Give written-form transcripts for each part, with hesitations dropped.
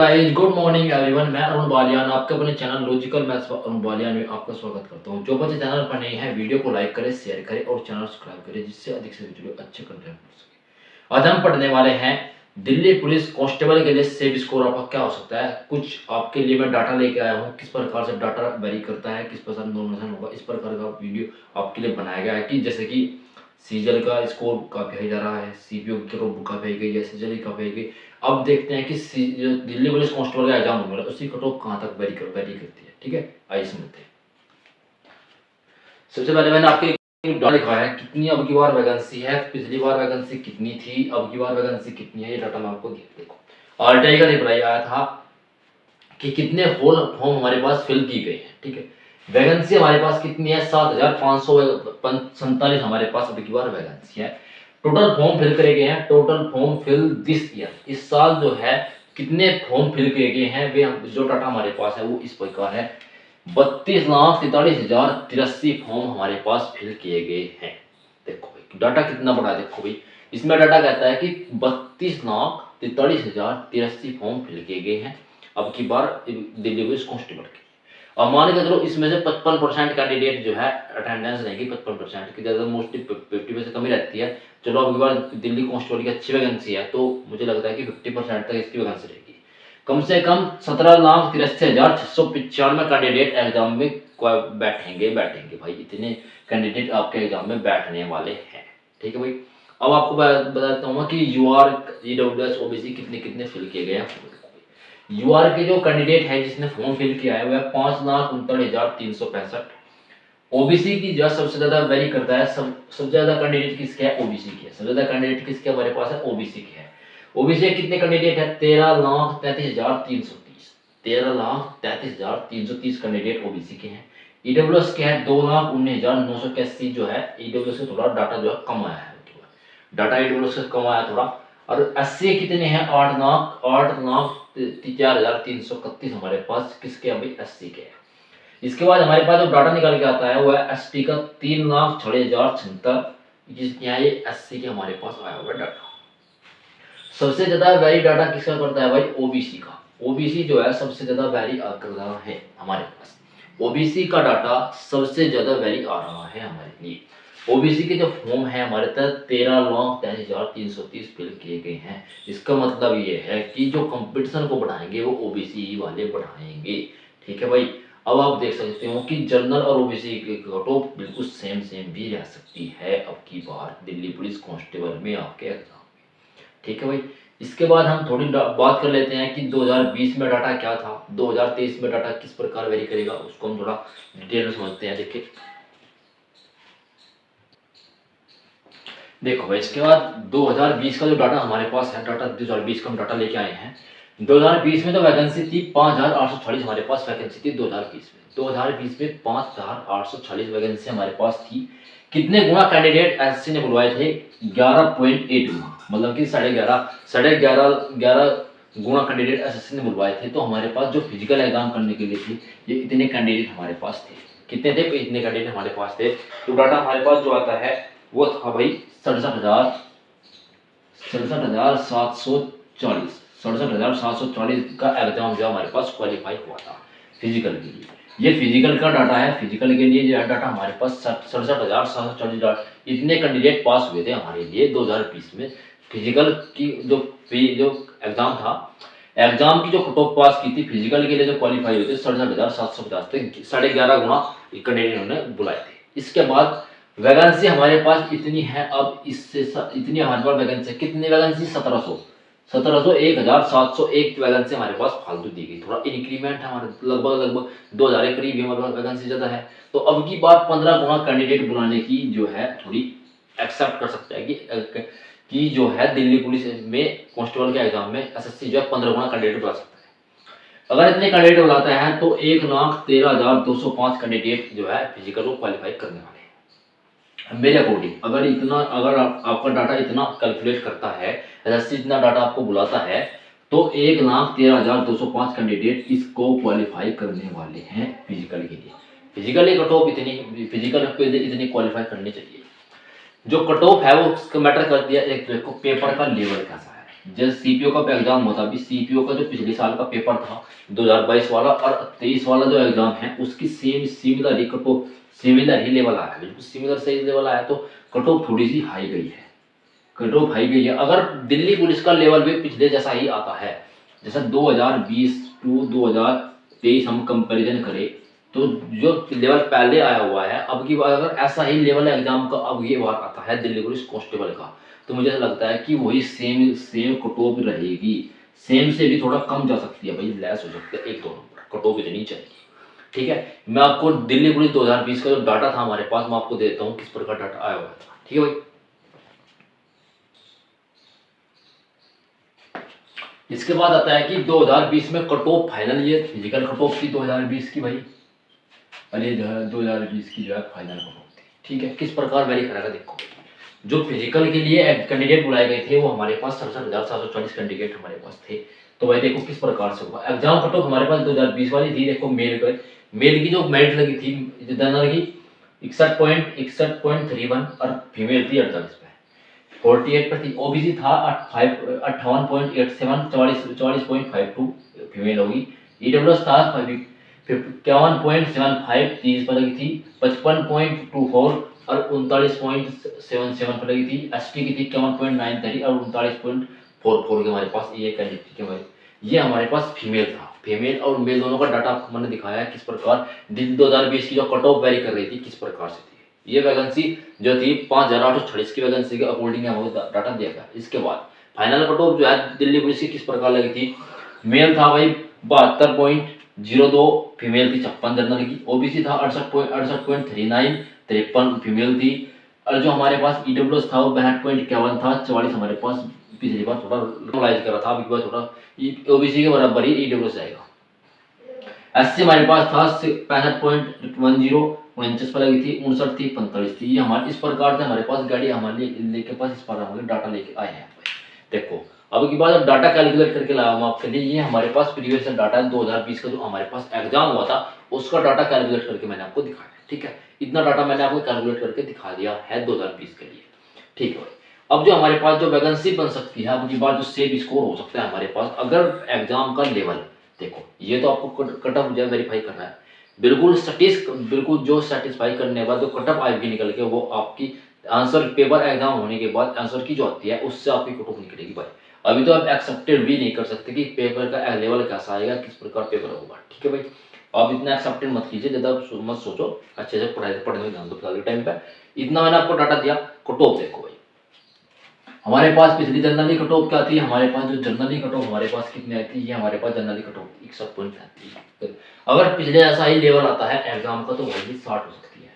Guys good morning everyone. मैं अरुण बालियान आपके अपने channel logical maths Arun Baliyan में आपका स्वागत करता हूं। जो बच्चे चैनल पर नए हैं वीडियो को लाइक करें, शेयर करें और चैनल सब्सक्राइब करें जिससे अधिक से अधिक अच्छे कंटेंट मिल सके। आज हम पढ़ने वाले हैं दिल्ली पुलिस कांस्टेबल के लिए सेव स्कोर आपका क्या हो सकता है। कुछ आपके लिए मैं डाटा लेके आया हूँ, किस प्रकार से डाटा वेरी करता है, किस प्रकार नॉर्मलाइजेशन होगा, इस प्रकार का वीडियो आपके लिए बनाया गया है कि जैसे कि सीजल का स्कोर काफी जा रहा है, सीपीओ की काफी गई है, सीजल काफी गई। अब देखते हैं कि जो दिल्ली पुलिस कांस्टेबल का एग्जाम होने वाला है उसकी कट ऑफ कहाँ तक वेरी करती है। ठीक है, आइए समझते हैं। सबसे पहले मैंने आपके डाटा लिखा है कितनी अब की बार वैकेंसी है, पिछली बार वैकेंसी कितनी थी, अब की बार वैकेंसी कितनी है, ये डाटा मैं आपको देखो। आरटीआई का रिप्लाई आया था कि कितने फॉर्म हमारे पास फिल की गए हैं। ठीक है, वैकेंसी हमारे पास कितनी है, 7547 हमारे पास अब की बार वैकेंसी है। टोटल फॉर्म फिल करे गए हैं, total form fill this year, इस साल जो है कितने फॉर्म फिल किए गए हैं वे जो डाटा हमारे पास है वो इस प्रकार है। 32,43,083 फॉर्म हमारे पास फिल किए गए हैं। देखो भाई डाटा कितना बड़ा है, देखो भाई इसमें डाटा कहता है कि 32,43,083 फॉर्म फिल किए गए हैं अब की बार दिल्ली पुलिस कांस्टेबल की। अब मान के चलो इसमें से 55% कैंडिडेट जो है अटेंडेंस रहेगी, 55% की ज्यादा मोस्टली 50 से कमी रहती है। चलो अब की बार दिल्ली कांस्टेबल की अच्छी वैकेंसी है तो मुझे लगता है कि 50% तक इसकी वैकेंसी रहेगी। कम से कम 17,83,695 कैंडिडेट एग्जाम में बैठेंगे भाई, इतने कैंडिडेट आपके एग्जाम में बैठने वाले हैं। ठीक है भाई, अब आपको बताता हूँ कि यूआर ईडब्ल्यूएस ओबीसी कितने कितने फिल किए गए हैं। यूआर के जो कैंडिडेट है जिसने फॉर्म फिल किया है वह 5,69,365। ओबीसी की जो सबसे ज्यादा वेरी करता है, सबसे ज्यादा कैंडिडेट किसके है, ओबीसी की है। सबसे ज्यादा कैंडिडेट किसके हमारे पास है, ओबीसी के है। ओबीसी कितने कैंडिडेट है, 13,33,330। 13,33,330 कैंडिडेट ओबीसी के हैं। ईडब्ल्यूएस के है 2,19,981 जो है। ईडब्ल्यूएस से थोड़ा डाटा जो है कम आया है, डाटा ईडब्ल्यूएस से कम आया थोड़ा। और एससी कितने हैं, 8,04,331 हमारे पास किसके अभी एससी के हैं। इसके बाद हमारे पास जो डाटा निकल के आता है वो है एसटी का 3,06,076। यहाँ ये एससी के हमारे पास आया हुआ डाटा। सबसे ज्यादा वैरी डाटा किसका करता है भाई, ओबीसी का। ओबीसी जो है सबसे ज्यादा वैरी कर रहा है हमारे पास। ओबीसी का डाटा सबसे ज्यादा वैरी आ रहा है हमारे लिए। ओबीसी के जो फॉर्म है हमारे तक 13,43,330 फिल किए गए हैं। इसका मतलब ये है कि जो कंपटीशन को बढ़ाएंगे वो ओबीसी वाले बढ़ाएंगे। ठीक है भाई, अब आप देख सकते हो कि जनरल और ओबीसी की कट ऑफ बिल्कुल सेम भी रह सकती है अब की बार दिल्ली पुलिस कांस्टेबल में आपके एग्जाम। ठीक है भाई, इसके बाद हम थोड़ी बात कर लेते हैं कि 2020 में डाटा क्या था, 2023 में डाटा किस प्रकार वेरी करेगा, उसको हम थोड़ा डिटेल में समझते हैं। देखो भाई इसके बाद 2020 का जो डाटा हमारे पास है, डाटा 2020 का हम डाटा लेके आए हैं। 2020 में तो वैकेंसी थी 5,840 हमारे पास वैकेंसी थी 2020 में। 2020 में 5,840 वैकेंसी हमारे पास थी। कितने गुना कैंडिडेट एससी ने बुलवाए थे, 11.8 गुना, मतलब कि 11.5 गुना कैंडिडेट एसएससी ने बुलवाए थे। तो हमारे पास जो फिजिकल एग्जाम करने के लिए थी ये इतने कैंडिडेट हमारे पास थे। कितने थे, इतने कैंडिडेट हमारे पास थे। तो डाटा हमारे पास जो आता है वो था भाई 67,740 का एग्जाम जो हमारे पास क्वालिफाई हुआ था फिजिकल के लिए। ये फिजिकल का डाटा है, फिजिकल के लिए जो डाटा हमारे पास 67,740 इतने कैंडिडेट पास हुए थे हमारे लिए 2020 में। फिजिकल की जो एग्जाम था, एग्जाम की जो कट ऑफ पास की थी फिजिकल के लिए जो क्वालिफाई हुए थे 67,750 थे। 11.5 गुना कैंडिडेट उन्होंने बुलाए थे। इसके बाद वैकेंसी हमारे पास इतनी है, अब इससे इतनी हमारे पास वैकेंसी कितनी वैकेंसी, 1,701 वैकेंसी हमारे पास फालतू दी गई। थोड़ा इंक्रीमेंट है हमारे, लगभग 2,000 के करीब हमारे पास वैकेंसी ज्यादा है। तो अब की बार 15 गुना कैंडिडेट बुलाने की जो है थोड़ी एक्सेप्ट कर सकते हैं कि जो है दिल्ली पुलिस में कांस्टेबल के एग्जाम में एसएससी जो है 15 गुना कैंडिडेट बुला सकता है। अगर इतने कैंडिडेट बुलाता है तो 1,13,205 कैंडिडेट जो है फिजिकल को क्वालिफाई करने वाले हैं मेरे अकॉर्डिंग। अगर आपका डाटा इतना कैलकुलेट करता है, एसएससी इतना डाटा आपको बुलाता है तो 1,13,205 कैंडिडेट इसको क्वालिफाई करने वाले हैं फिजिकल के लिए। फिजिकल कट ऑफ फिजिकल पे इतनी क्वालिफाई करनी चाहिए। जो कट ऑफ है वो मैटर करती है एक देखो पेपर का लेवल कैसा है। जैसे सीपीओ का एग्जाम होता, अभी सीपीओ का जो पिछले साल का पेपर था 2022 वाला और 23 वाला जो एग्जाम है उसकी सेम सिमिलर ही कट ऑफ, सिमिलर ही लेवल आया है, बिल्कुल सिमिलर से लेवल आया, तो कट ऑफ थोड़ी सी हाई गई है, कट ऑफ हाई गई है। अगर दिल्ली पुलिस का लेवल भी पिछले जैसा ही आता है, जैसा 2020 टू 2023 हम कंपैरिजन करें, तो जो लेवल पहले आया हुआ है अब की बार अगर ऐसा ही लेवल एग्जाम का अब ये बार आता है दिल्ली पुलिस कांस्टेबल का, तो मुझे ऐसा लगता है कि वही सेम सेम कट ऑफ रहेगी, सेम से भी थोड़ा कम जा सकती है भाई, लेस हो सकती है 1-2 नंबर, कट ऑफ इतनी चाहिए। ठीक है, मैं आपको दिल्ली पुलिस 2020 का जो डाटा था हमारे पास, मैं आपको देता हूँ किस प्रकार डाटा आया हुआ था। ठीक है भाई, इसके बाद आता है कि 2020 में कट ऑफ फाइनल, ये फिजिकल कट ऑफ थी 2020 की भाई, अरे 2020 की जो है फाइनल कट ऑफ थी। ठीक है, किस प्रकार वेरी करेगा देखो, जो फिजिकल के लिए कैंडिडेट बुलाए गए थे वो हमारे पास 67,740 कैंडिडेट हमारे पास थे। तो भाई देखो किस प्रकार से हुआ एग्जाम कट ऑफ हमारे पास 2020 वाली थी, देखो मेल की जो मेरिट लगी थी जनरल की 61.31 और फीमेल थी 48 पे, 48 पर थी। ओबीसी था 58.87, 44.52 फीमेल होगी। ईडब्ल्यूएस था 51.75 30 पर लगी थी, 55.24 और 39.77 पर लगी थी। एसटी की थी 51.93 और 39.44 के हमारे पास ये कैंडिडेट के भाई, ये हमारे पास फीमेल था। फीमेल और मेल दोनों का डाटा आपको मैंने दिखाया है किस प्रकार 2020 की जो कट ऑफ वेरी कर रही थी किस प्रकार से थी। ये वैकेंसी जो थी 5,846 की वैकेंसी के अकॉर्डिंग हमें डाटा दिया गया। इसके बाद फाइनल कट ऑफ जो है दिल्ली पुलिस की किस प्रकार लगी थी, मेल था भाई 72.02, फीमेल थी 56 जनरल की। ओबीसी था 68.39, 53 फीमेल थी। और जो हमारे पास ईडब्ल्यूएस था वो 62.51 था, 44 हमारे पास। पिछली बार थोड़ा नॉर्मलाइज करा था, अभी बार थोड़ा ओबीसी के बराबर ही ईडब्ल्यूएस आएगा। एससी हमारे पास था 65.10, 49 पर लगी थी, 59 थी, 45 थी। ये हमारे इस प्रकार से हमारे पास गाड़ी हमारे लेके पास इस प्रकार हमारे डाटा लेके आए हैं। देखो अब की बात डाटा कैलकुलेट करके लाया हूं आपके लिए, ये हमारे पास प्रीवियस डाटा है 2020 का जो हमारे पास एग्जाम हुआ था उसका डाटा कैलकुलेट करके मैंने आपको दिखाया। ठीक है, इतना डाटा मैंने आपको कैलकुलेट करके दिखा दिया है 2020 के लिए। ठीक है भाई, अब जो हमारे पास जो वैकेंसी बन सकती है, अब की बात जो सेम स्कोर हो सकता है हमारे पास अगर एग्जाम का लेवल, देखो ये तो आपको कट ऑफ जो वेरीफाई करना है, बिल्कुल बिल्कुल जो सेटिस्फाई करने के बाद जो कट ऑफ आएगी निकल के, वो आपकी आंसर पेपर एग्जाम होने के बाद आंसर की जो आती है उससे आपकी कट ऑफ निकलेगी भाई। अभी तो आप एक्सेप्टेड भी नहीं कर सकते कि पेपर का लेवल कैसा आएगा, किस प्रकार पेपर होगा। ठीक है भाई, आप इतना एक्सेप्टेड मत कीजिए, ज़्यादा मत सोचो, अच्छे से पढ़ने में ध्यान दो फिलहाल के टाइम पे। इतना मैंने आपको डाटा दिया। कट ऑफ देखो भाई, हमारे पास पिछली जनरली कट ऑफ क्या थी, हमारे पास जो जनरली कट ऑफ हमारे पास कितनी आई थी, ये हमारे पास जनरली कट ऑफ 61.33। अगर पिछले ऐसा ही लेवल आता है एग्जाम का तो भाई 60 हो सकती है,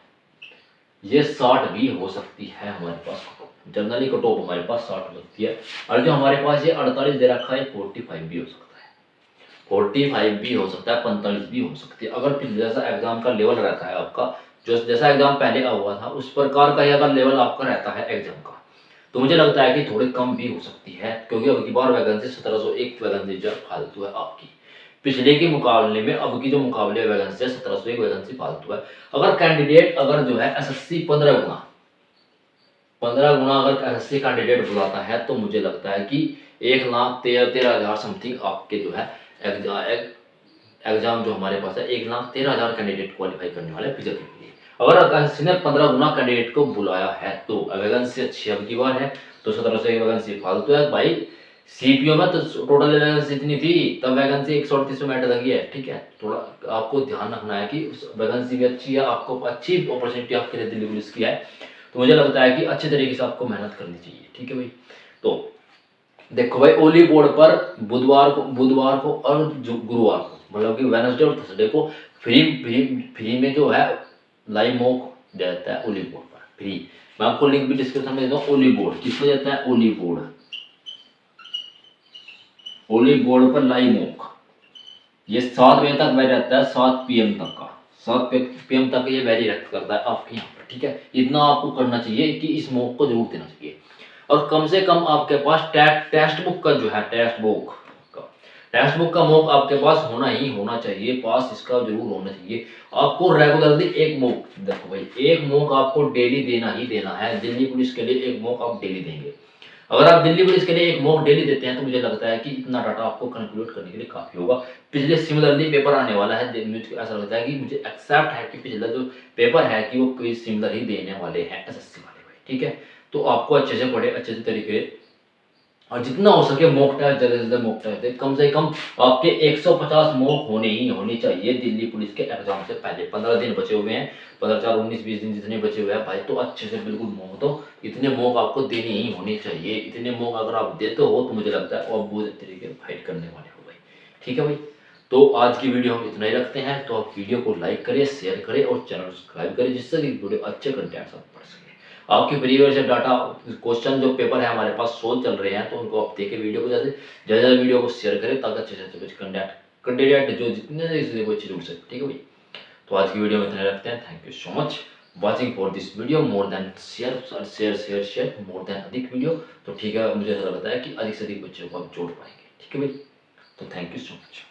ये 60 भी हो सकती है हमारे पास। जनरली कट ऑफ हमारे पास 60 हो सकती है, और जो हमारे पास ये 48 दे रखा है 45 भी हो सकता है, 45 भी हो सकता है, 45 भी हो सकती है। अगर पिछले जैसा एग्जाम का लेवल रहता है आपका, जो जैसा एग्जाम पहले हुआ था उस प्रकार का ही अगर लेवल आपका रहता है एग्जाम का, तो मुझे लगता है कि थोड़ी कम भी हो सकती है, क्योंकि अब की बार वैकेंसी 1701 वैकेंसी जो फालतू है आपकी, पिछले के मुकाबले में अब की जो मुकाबले वैकेंसी है 1701 वैकेंसी फालतू है। अगर कैंडिडेट अगर जो है एसएससी 15 गुना अगर एसएससी कैंडिडेट बुलाता है, तो मुझे लगता है कि 1,13,000 समथिंग आपके जो है एग्जाम जो हमारे पास है 1,13,000 कैंडिडेट क्वालिफाई करने वाले फिजिकल के लिए। अगर एसएससी ने 15 गुना कैंडिडेट को बुलाया है तो वैकेंसी अच्छी अब की बार है, तो 1701 वैकेंसी फालतू है भाई। सीपीओ में तो टोटल वैकेंसी इतनी थी, तब वैकेंसी 138 में मैटर लगी है। ठीक है, थोड़ा आपको ध्यान रखना है कि वैकेंसी भी अच्छी है, आपको अच्छी अपॉर्चुनिटी आपके लिए दिल्ली पुलिस की है, तो मुझे लगता है कि अच्छे तरीके से आपको मेहनत करनी चाहिए। ठीक है भाई, तो देखो भाई ओली बोर्ड पर बुधवार को और गुरुवार को, मतलब कि वेडनेसडे और थर्सडे को फ्री में जो है लाइव मॉक देता है ओली बोर्ड पर फ्री। मैं आपको लिंक भी डिस्क्रिप्शन में देता हूँ। ओली बोर्ड किसको देता है, ओली बोर्ड पर लाइव मॉक, ये 7 बजे तक वैरी रहता है, 7 PM तक का, 7 PM तक ये वैरी रख करता है आपके यहाँ पर। ठीक है, इतना आपको करना चाहिए कि इस मॉक को जरूर देना चाहिए। और कम से कम आपके पास टेक्स्ट बुक का जो है टेक्स्ट बुक का मॉक आपके पास होना ही होना चाहिए, पास इसका जरूर होना चाहिए। आपको रेगुलरली एक मॉक, देखो भाई एक मॉक आपको डेली देना ही देना है, दिल्ली पुलिस के लिए एक मॉक आप डेली देंगे। अगर आप दिल्ली पुलिस के लिए एक मॉक डेली देते हैं तो मुझे लगता है कि इतना डाटा आपको कैलकुलेट करने के लिए काफ़ी होगा। पिछले सिमिलरली पेपर आने वाला है, मुझे ऐसा लगता है कि मुझे एक्सेप्ट है कि पिछला जो पेपर है कि वो कोई सिमिलर ही देने वाले हैं एसएससी वाले भाई, ठीक है। तो आपको अच्छे से पढ़े, अच्छे से तरीके, और जितना हो सके मॉक टेस्ट ज़्यादा से ज़्यादा मॉक टेस्ट दें। कम से कम आपके 150 मॉक होने ही होने चाहिए दिल्ली पुलिस के एग्जाम से पहले। 15 दिन बचे हुए हैं, 15 4 19 20 दिन जितने बचे हुए हैं भाई, तो अच्छे से बिल्कुल मॉक दो। इतने मॉक आपको देने ही होने चाहिए। इतने मॉक अगर आप देते हो तो मुझे लगता है आप बहुत तरीके से फाइट करने वाले हो भाई, ठीक है भाई। तो आज की वीडियो हम इतना ही रखते हैं। तो आप वीडियो को लाइक करें, शेयर करें और चैनल सब्सक्राइब करें, जिससे कि वीडियो अच्छे कंटेंट्स आप पढ़ सकें। आपके प्रीवियस डाटा क्वेश्चन जो पेपर है हमारे पास सोल्व चल रहे हैं, तो उनको आप देखें वीडियो को, जैसे ज़्यादा वीडियो को शेयर करें ताकि अच्छे से अच्छे कैंडिडेट जो जितने से वो अच्छे जुड़ सके, ठीक है भाई। तो आज की वीडियो में इतना ही रखते हैं। Thank you so much watching for this video. More than share more than अधिक वीडियो। तो ठीक है, मुझे ऐसा लगता है कि अधिक से अधिक बच्चों को आप जोड़ पाएंगे, ठीक है भाई। तो थैंक यू सो मच।